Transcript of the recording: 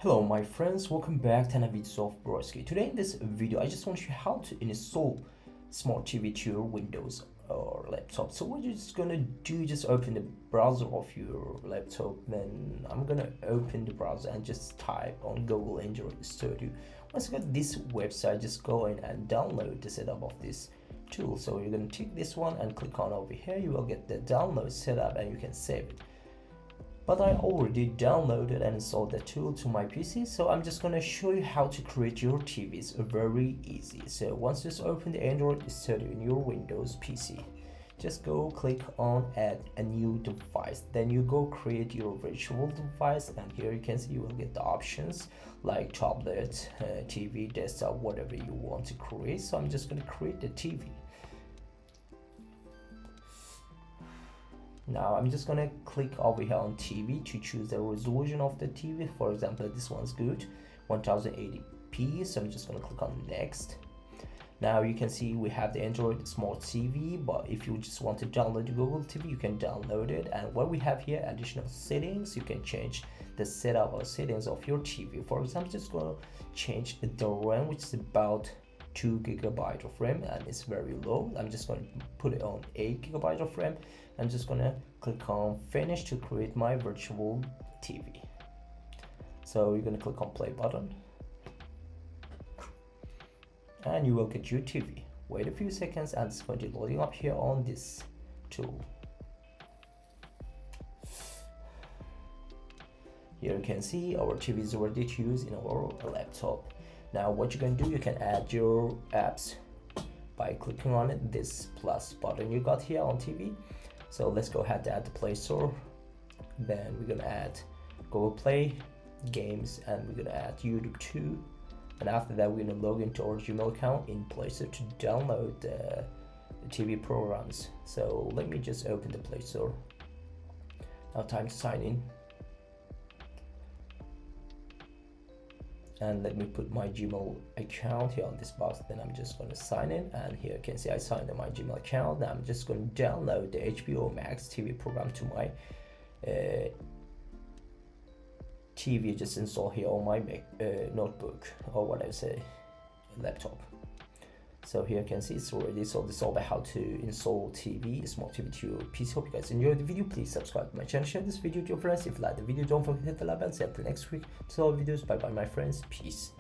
Hello my friends, welcome back to another video of Broski. Today in this video I just want to show you how to install smart TV to your Windows or laptop. So what you're just gonna do, just open the browser of your laptop. Then I'm gonna open the browser and just type on Google Android Studio. Once you got this website, just go in and download the setup of this tool. So you're gonna take this one and click on over here. You will get the download setup and you can save it. But I already downloaded and installed the tool to my PC, so I'm just gonna show you how to create your TVs very easy. So once you just open the Android Studio in your Windows PC, just go click on add a new device, then you go create your virtual device, and here you can see you will get the options like tablet, TV, desktop, whatever you want to create. So I'm just gonna create the TV. Now I'm just gonna click over here on TV to choose the resolution of the TV. For example, this one's good, 1080p, so I'm just gonna click on next. Now you can see we have the Android Smart TV, but if you just want to download the Google TV, you can download it. And what we have here, additional settings, you can change the setup or settings of your TV. For example, just gonna change the RAM, which is about 2 GB of RAM and it's very low. I'm just going to put it on 8 GB of RAM. I'm just gonna click on finish to create my virtual TV. So you're gonna click on play button and you will get your TV. Wait a few seconds and it's going to loading up here on this tool. Here you can see our TV is ready to use in our laptop. Now what you can do, you can add your apps by clicking on it, this plus button you got here on TV. So let's go ahead and add the Play Store. Then we're gonna add Google Play, games, and we're gonna add YouTube too. And after that, we're gonna log into our Gmail account in Play Store to download the TV programs. So let me just open the Play Store. Now time to sign in. And let me put my Gmail account here on this box. Then I'm just going to sign in, and here you can see I signed in my Gmail account. Now I'm just going to download the HBO Max TV program to my TV. Just install here on my notebook, or what I say, laptop. So here you can see it's already. So this is all about how to install smart TV to your PC. Hope you guys enjoyed the video. Please subscribe to my channel, share this video to your friends. If you like the video, don't forget to hit the like button. See you until next week. To all videos. Bye bye my friends. Peace.